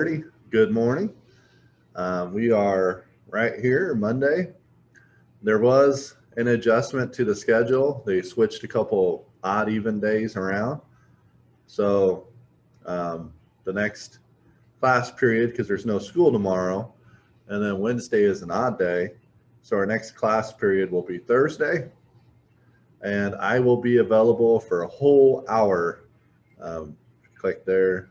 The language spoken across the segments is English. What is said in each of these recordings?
Good morning. We are right here, Monday. There was an adjustment to the schedule. They switched a couple odd even days around. So the next class period, because there's no school tomorrow, and then Wednesday is an odd day. So our next class period will be Thursday, and I will be available for a whole hour. Click there.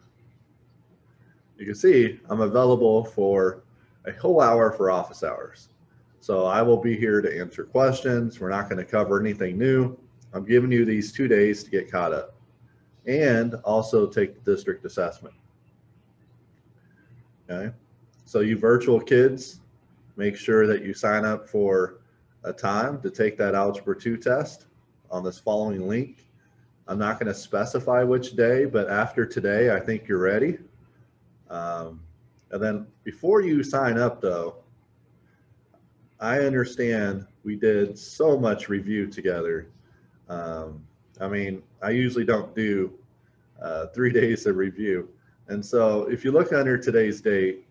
You can see I'm available for a whole hour for office hours. So I will be here to answer questions. We're not going to cover anything new. I'm giving you these 2 days to get caught up and also take the district assessment. Okay. So you virtual kids, make sure that you sign up for a time to take that Algebra 2 test on this following link. I'm not going to specify which day, but after today, I think you're ready. And then before you sign up though, I understand we did so much review together. I mean, I usually don't do 3 days of review. And so if you look under today's date,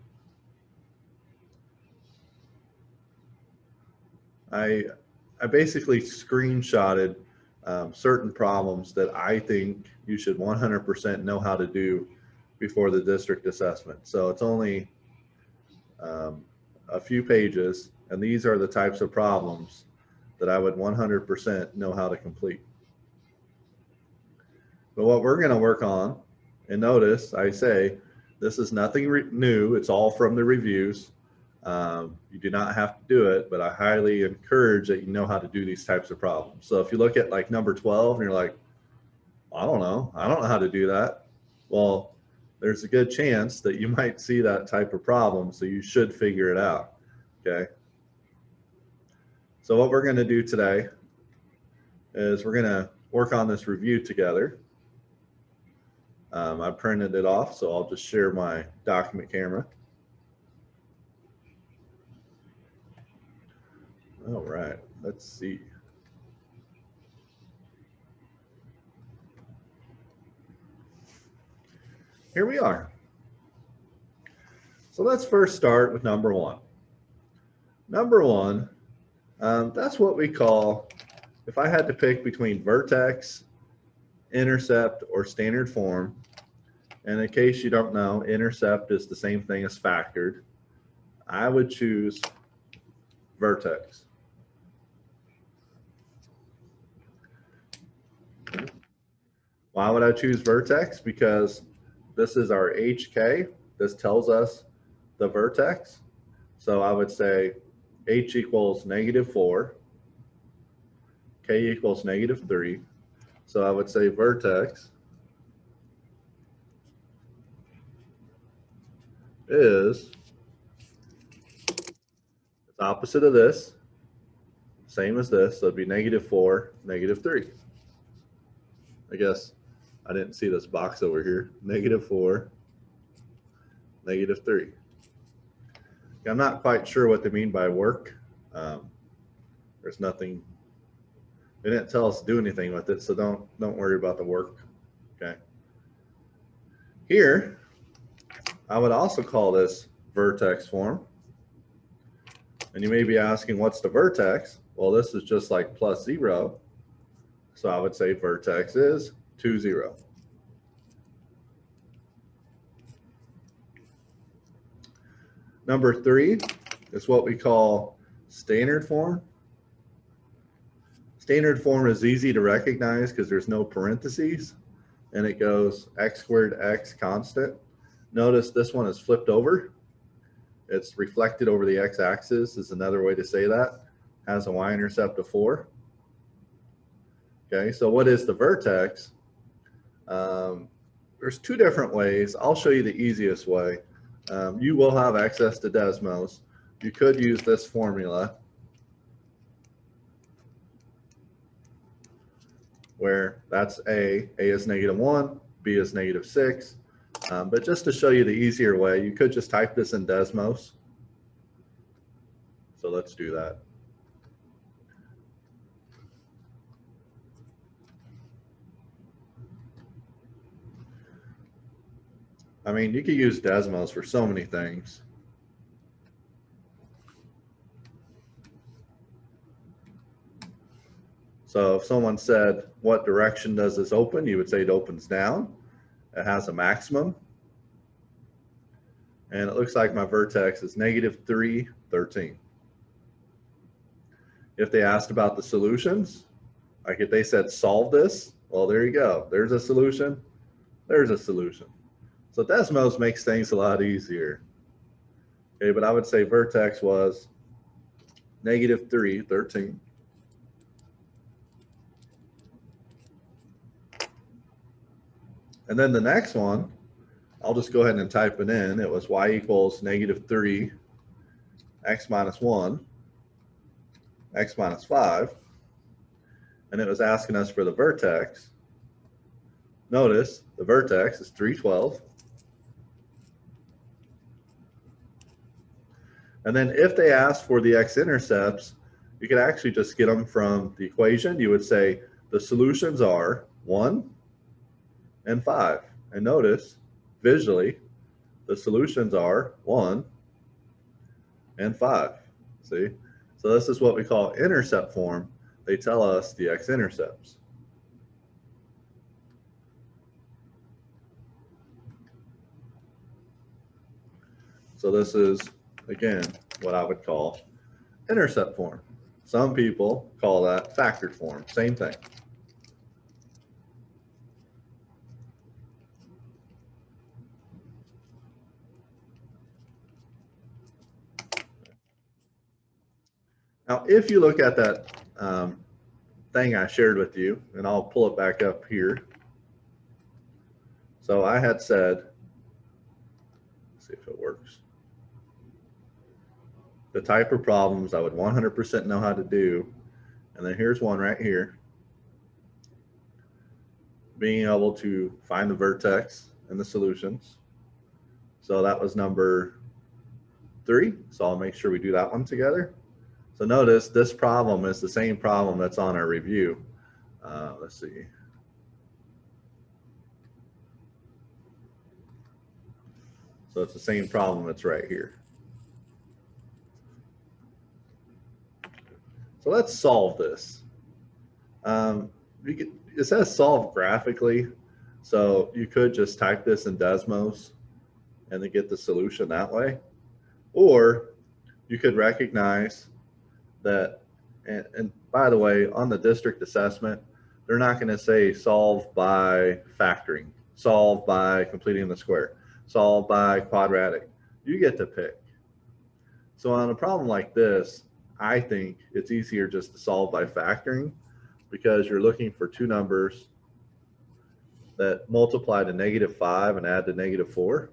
I basically screenshotted certain problems that I think you should 100% know how to do before the district assessment. So it's only a few pages, and these are the types of problems that I would 100% know how to complete. But what we're going to work on, and notice I say this is nothing new, it's all from the reviews. You do not have to do it, but I highly encourage that you know how to do these types of problems. So if you look at like number 12 and you're like, I don't know how to do that. Well, there's a good chance that you might see that type of problem, so you should figure it out, okay? So what we're gonna do today is we're gonna work on this review together. I printed it off, so I'll just share my document camera. All right, let's see. Here we are. So let's first start with number one. Number one, that's what we call, if I had to pick between vertex, intercept, or standard form, and in case you don't know, intercept is the same thing as factored, I would choose vertex. Why would I choose vertex? Because this is our HK. This tells us the vertex. So I would say H equals -4, K equals -3. So I would say vertex is the opposite of this, same as this, so it'd be -4, -3. I guess I didn't see this box over here. -4, -3. I'm not quite sure what they mean by work. There's nothing, they didn't tell us to do anything with it, so don't worry about the work, okay? Here, I would also call this vertex form. And you may be asking, what's the vertex? Well, this is just like +0. So I would say vertex is 2, 0. Number 3 is what we call standard form. Standard form is easy to recognize because there's no parentheses, and it goes x² x constant. Notice this one is flipped over. It's reflected over the x-axis is another way to say that. Has a y-intercept of 4. Okay, so what is the vertex? There's 2 different ways. I'll show you the easiest way. You will have access to Desmos. You could use this formula where that's A is -1, B is -6. But just to show you the easier way, you could just type this in Desmos. So let's do that. I mean, you could use Desmos for so many things. So if someone said, what direction does this open? You would say it opens down. It has a maximum. And it looks like my vertex is -3, 13. If they asked about the solutions, like if they said solve this, well, there you go. There's a solution. There's a solution. So Desmos makes things a lot easier. Okay, but I would say vertex was -3, 13. And then the next one, I'll just go ahead and type it in. It was y equals -3, x minus 1, x minus 5. And it was asking us for the vertex. Notice the vertex is 312. And then if they asked for the x-intercepts, you could actually just get them from the equation. You would say the solutions are 1 and 5. And notice visually, the solutions are 1 and 5. See? So this is what we call intercept form. They tell us the x-intercepts. So this is, again, what I would call intercept form. Some people call that factored form, same thing. Now, if you look at that thing I shared with you, and I'll pull it back up here. So I had said, let's see if it works. The type of problems I would 100% know how to do. And then here's one right here. Being able to find the vertex and the solutions. So that was number 3. So I'll make sure we do that one together. So notice this problem is the same problem that's on our review. Let's see. So it's the same problem that's right here. So let's solve this. It says solve graphically. So you could just type this in Desmos and then get the solution that way. Or you could recognize that, and by the way, on the district assessment, they're not going to say solve by factoring, solve by completing the square, solve by quadratic. You get to pick. So on a problem like this, I think it's easier just to solve by factoring because you're looking for two numbers that multiply to -5 and add to -4.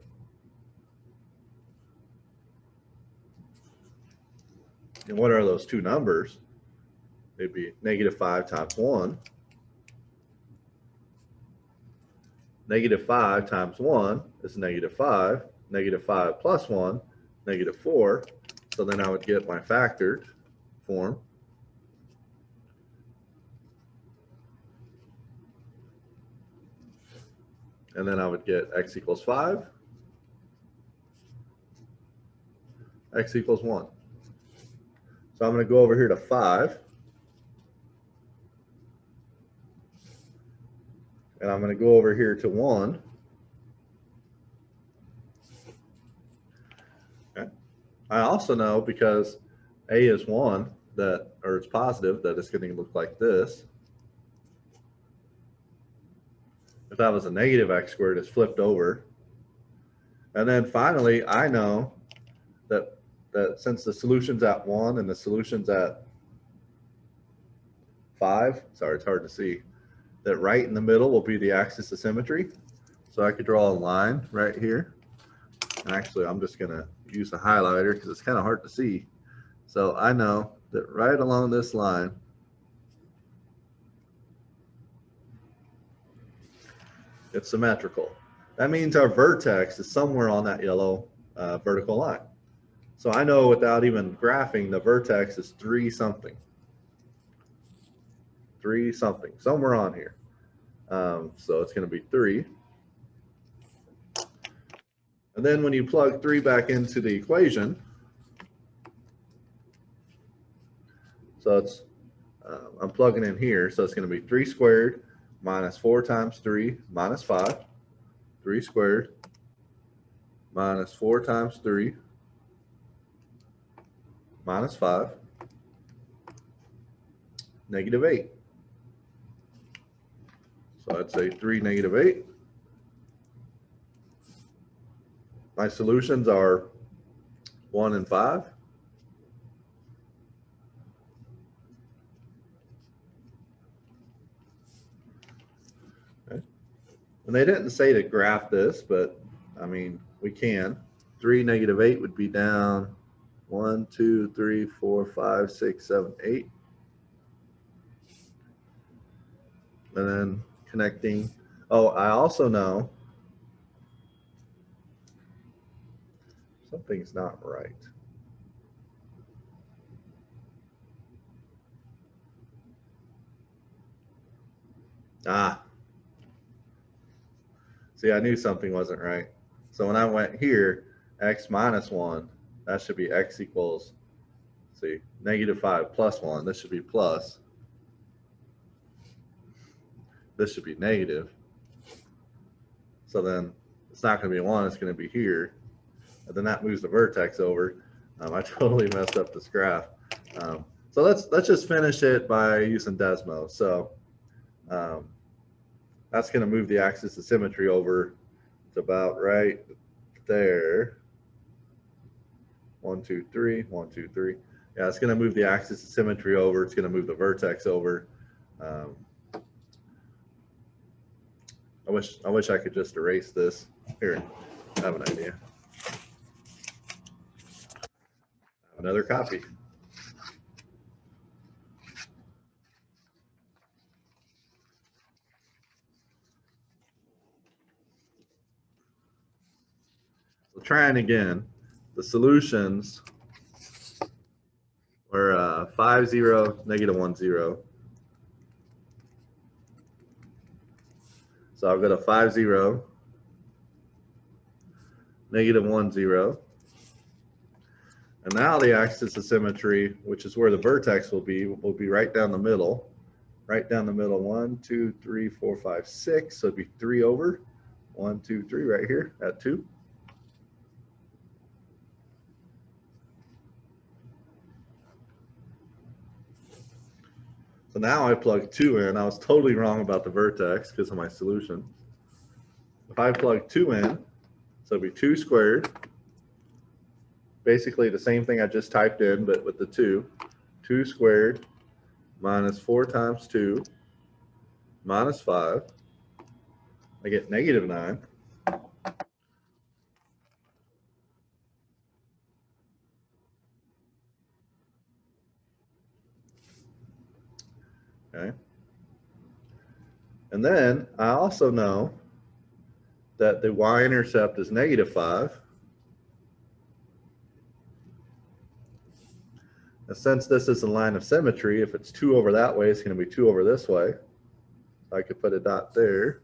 And what are those two numbers? They'd be -5 times 1. -5 times 1 is -5. -5 plus 1, -4. So then I would get my factored form. And then I would get x equals 5, x equals 1. So I'm going to go over here to 5. And I'm going to go over here to 1. Okay. I also know because a is 1, that, or it's positive, that it's going to look like this. If that was a negative x squared, it's flipped over. And then finally, I know that since the solution's at 1 and the solution's at 5, sorry, it's hard to see, that right in the middle will be the axis of symmetry. So I could draw a line right here. And actually, I'm just going to use a highlighter because it's kind of hard to see. So I know that right along this line, it's symmetrical. That means our vertex is somewhere on that yellow vertical line. So I know without even graphing, the vertex is 3 something. 3 something, somewhere on here. So it's going to be 3. And then when you plug 3 back into the equation, so it's, I'm plugging in here, so it's going to be 3 squared minus 4 times 3 minus 5. 3 squared minus 4 times 3 minus 5, negative 8. So I'd say 3, negative 8. My solutions are 1 and 5. Okay. And they didn't say to graph this, but I mean, we can. 3, negative 8 would be down 1, 2, 3, 4, 5, 6, 7, 8. And then connecting. Oh, I also know something's not right. See, I knew something wasn't right. So when I went here, x minus 1, that should be x equals, see, negative 5 plus 1. This should be plus. This should be negative. So then it's not going to be 1, it's going to be here. And then that moves the vertex over. I totally messed up this graph. So let's just finish it by using Desmos. So that's going to move the axis of symmetry over to about right there. 1, 2, 3, 1, 2, 3. Yeah, it's going to move the axis of symmetry over. It's going to move the vertex over. I wish I could just erase this. Here, I have an idea. Another copy. So trying again, the solutions were 5, 0, negative 1, 0. So I've got a 5, 0, negative 1, 0. And now the axis of symmetry, which is where the vertex will be right down the middle. Right down the middle, 1, 2, 3, 4, 5, 6. So it'd be 3 over. 1, 2, 3 right here at 2. So now I plug 2 in. I was totally wrong about the vertex because of my solution. If I plug 2 in, so it'd be 2 squared. Basically the same thing I just typed in, but with the 2. 2 squared minus 4 times 2 minus 5. I get negative 9. Okay. And then I also know that the y-intercept is negative 5. And since this is a line of symmetry, if it's 2 over that way, it's going to be 2 over this way. So I could put a dot there.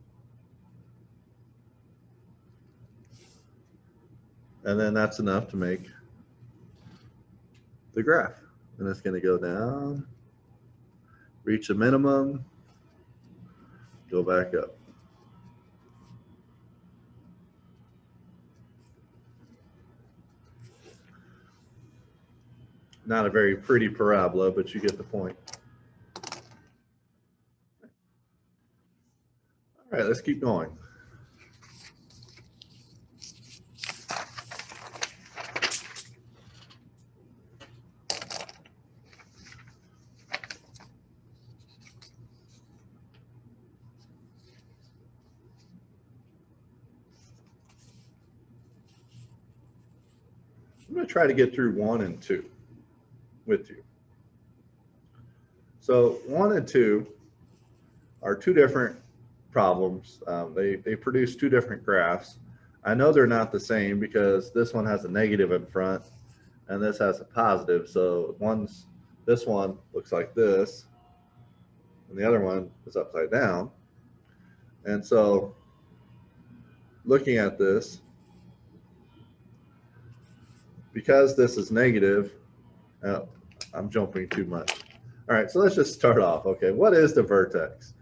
And then that's enough to make the graph. And it's going to go down, reach a minimum, go back up. Not a very pretty parabola, but you get the point. All right, let's keep going. I'm going to try to get through 1 and 2 with you. So 1 and 2 are 2 different problems. They produce 2 different graphs. I know they're not the same because this one has a negative in front and this has a positive. So this one looks like this and the other one is upside down. And so looking at this, because this is negative, oh, I'm jumping too much. All right, so let's just start off. Okay, what is the vertex?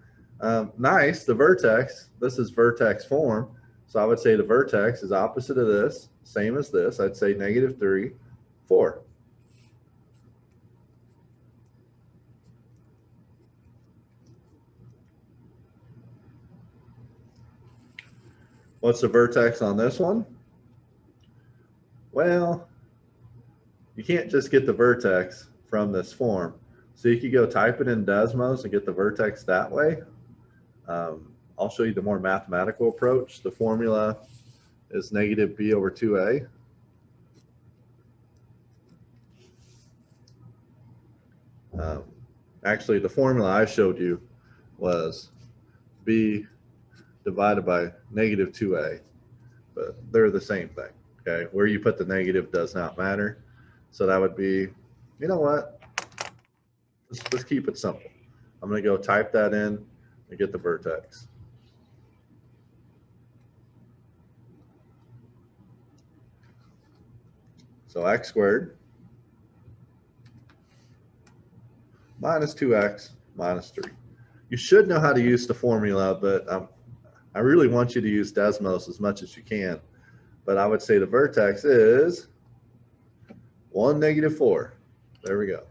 Nice, the vertex, this is vertex form. So I would say the vertex is opposite of this, same as this. I'd say -3, 4. What's the vertex on this one? Well, you can't just get the vertex from this form. So you could go type it in Desmos and get the vertex that way. I'll show you the more mathematical approach. The formula is -b/2a. Actually, the formula I showed you was b divided by -2a, but they're the same thing. Okay, where you put the negative does not matter. So that would be, you know what? Let's keep it simple. I'm going to go type that in and get the vertex. So x squared minus 2x minus 3. You should know how to use the formula, but I really want you to use Desmos as much as you can. But I would say the vertex is 1, -4. There we go.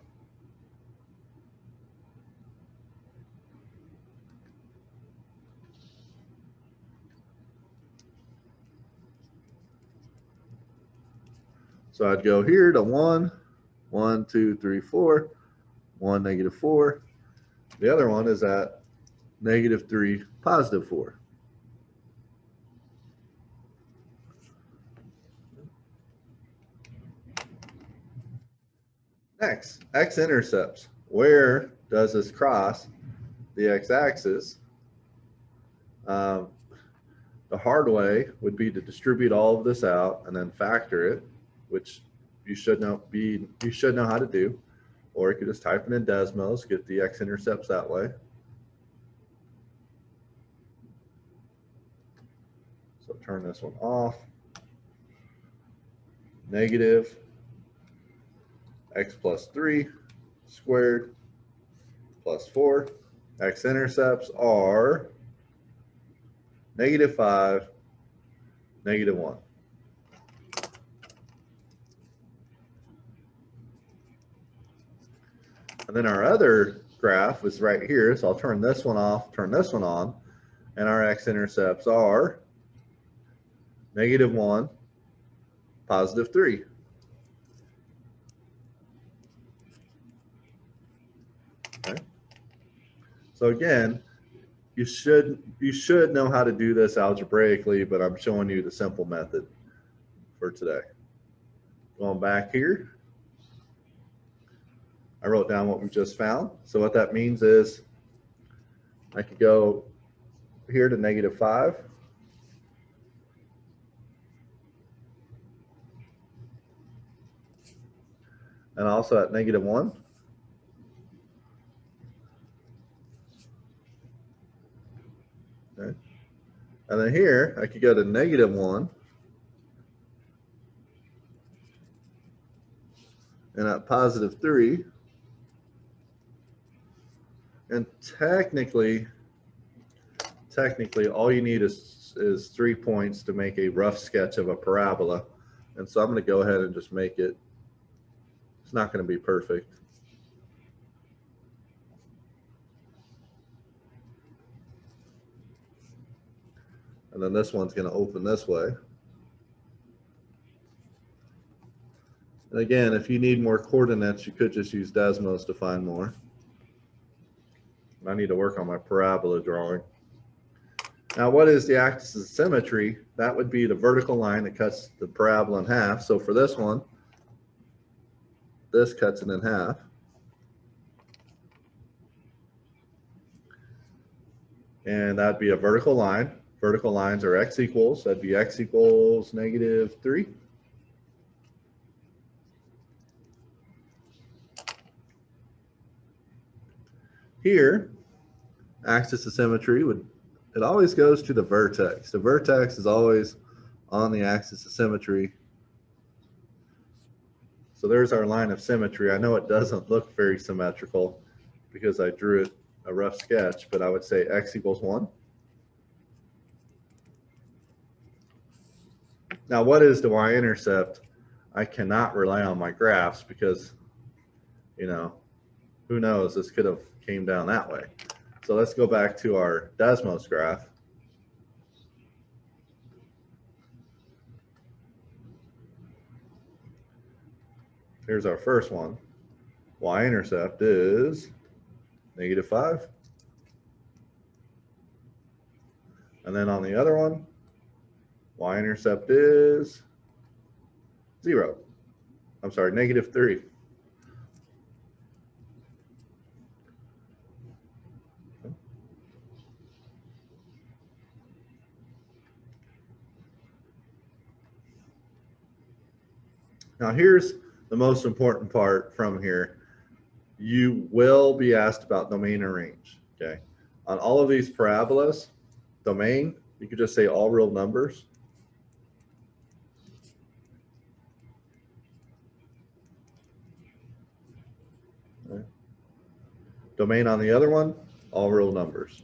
So I'd go here to 1, 1, 2, 3, 4, 1, -4. The other one is at -3, +4. Next, X-intercepts. Where does this cross the x-axis? The hard way would be to distribute all of this out and then factor it, which you should know how to do. Or you could just type it in Desmos, get the x-intercepts that way. So turn this one off. Negative x plus 3 squared plus 4. X-intercepts are -5, -1. And then our other graph is right here. So I'll turn this one off, turn this one on, and our x-intercepts are -1, +3. Okay. So again, you should know how to do this algebraically, but I'm showing you the simple method for today. Going back here, I wrote down what we just found. So what that means is I could go here to -5. And also at -1. Okay. And then here, I could go to -1. And at +3. And technically, all you need is 3 points to make a rough sketch of a parabola. And so I'm going to go ahead and just make it. It's not going to be perfect. And then this one's going to open this way. And again, if you need more coordinates, you could just use Desmos to find more. I need to work on my parabola drawing. Now, what is the axis of symmetry? That would be the vertical line that cuts the parabola in half. So for this one, this cuts it in half. And that'd be a vertical line. Vertical lines are x equals, that'd be x equals -3. Here, axis of symmetry it always goes to the vertex. The vertex is always on the axis of symmetry. So there's our line of symmetry. I know it doesn't look very symmetrical because I drew it a rough sketch, but I would say x equals 1. Now, what is the y-intercept? I cannot rely on my graphs because, you know, who knows, this could have came down that way. So let's go back to our Desmos graph. Here's our first one. Y-intercept is -5. And then on the other one, y-intercept is 0. I'm sorry, -3. Now here's the most important part from here. You will be asked about domain and range, okay? On all of these parabolas, domain, you could just say all real numbers. Okay. Domain on the other one, all real numbers.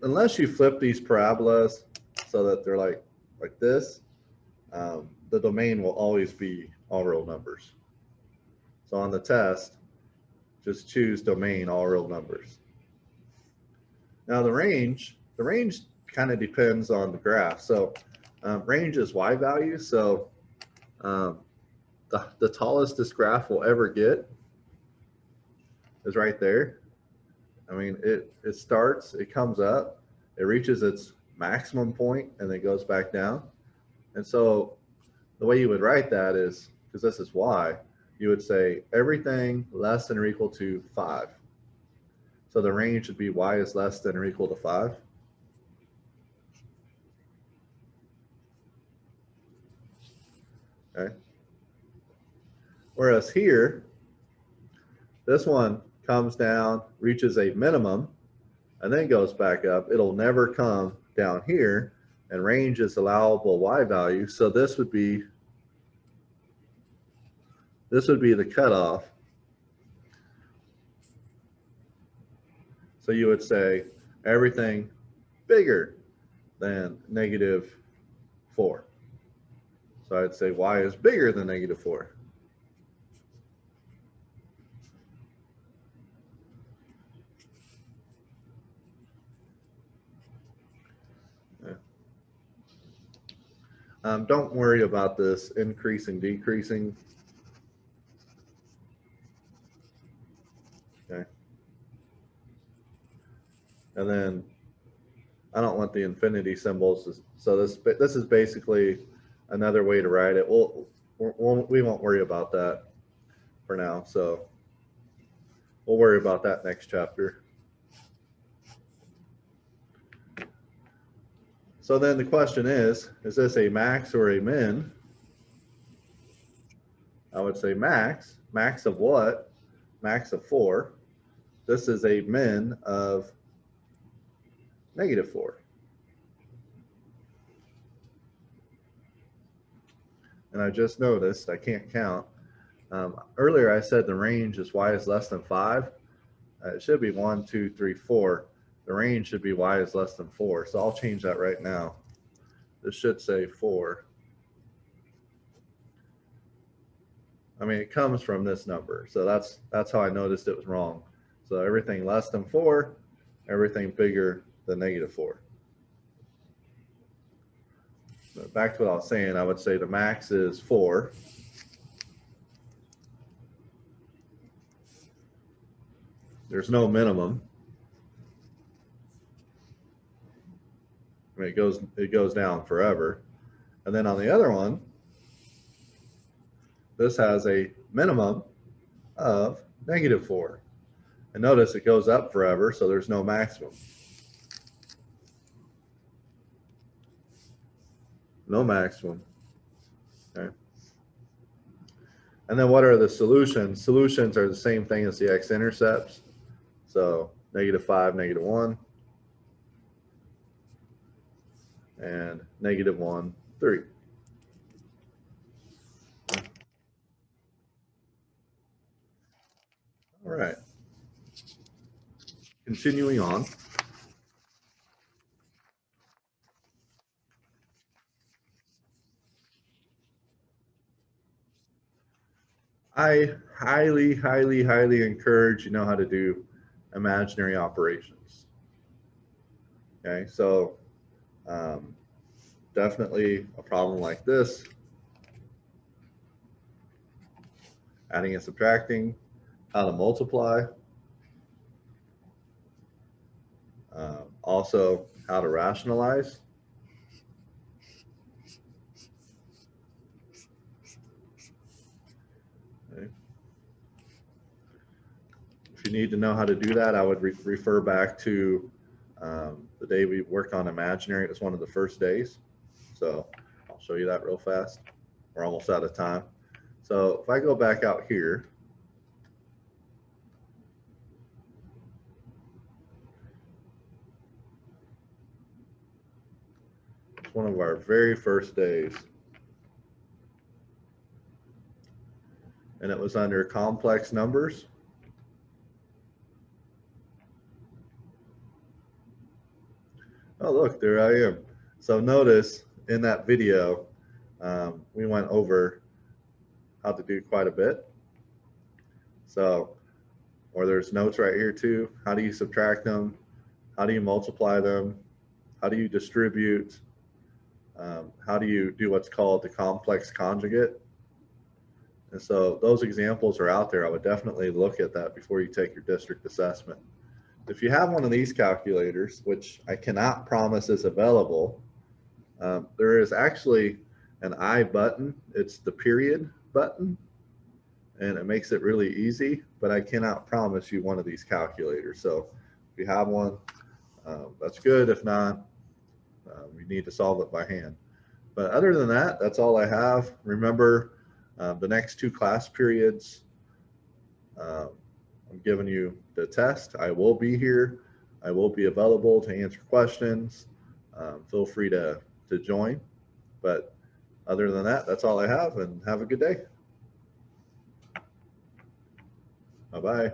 Unless you flip these parabolas so that they're like this, the domain will always be all real numbers. So on the test, just choose domain all real numbers. Now the range kind of depends on the graph. So range is y value. So the tallest this graph will ever get is right there. I mean, it starts, it comes up, it reaches its maximum point, and then goes back down. And so the way you would write that is, because this is y, you would say everything less than or equal to 5. So the range would be y is less than or equal to 5. Okay. Whereas here, this one comes down, reaches a minimum, and then goes back up. It'll never come down here, and range is allowable y value. So this would be the cutoff. So you would say everything bigger than -4. So I'd say y is bigger than -4. Don't worry about this increasing, decreasing. Okay. And then I don't want the infinity symbols. So this is basically another way to write it. We won't worry about that for now. So we'll worry about that next chapter. So then the question is this a max or a min? I would say max. Max of what? Max of 4. This is a min of -4. And I just noticed I can't count. Earlier I said the range is y is less than 5. It should be 1, 2, 3, 4. The range should be y is less than 4. So I'll change that right now. This should say 4. I mean, it comes from this number. So that's how I noticed it was wrong. So everything less than 4, everything bigger than -4. But back to what I was saying, I would say the max is 4. There's no minimum. I mean, it goes down forever. And then on the other one, this has a minimum of -4. And notice it goes up forever, so there's no maximum. No maximum. Okay. And then what are the solutions? Solutions are the same thing as the X-intercepts. So -5, -1, and -1, 3. All right. Continuing on. I highly encourage you know how to do imaginary operations. Okay, so definitely a problem like this, adding and subtracting, how to multiply, also how to rationalize. Okay. If you need to know how to do that, I would refer back to the day we worked on imaginary. It was one of the first days. So I'll show you that real fast. We're almost out of time. So if I go back out here, it's one of our very first days. And it was under complex numbers. Oh, look, there I am. So notice in that video, we went over how to do quite a bit. So, or there's notes right here too. How do you subtract them? How do you multiply them? How do you distribute? How do you do what's called the complex conjugate? And so those examples are out there. I would definitely look at that before you take your district assessment. If you have one of these calculators, which I cannot promise is available, there is actually an I button. It's the period button, and it makes it really easy, but I cannot promise you one of these calculators. So if you have one, that's good. If not, you need to solve it by hand. But other than that, that's all I have. Remember, the next 2 class periods, I'm giving you the test. I will be here. I will be available to answer questions. Feel free to join. But other than that, that's all I have, and have a good day. Bye-bye.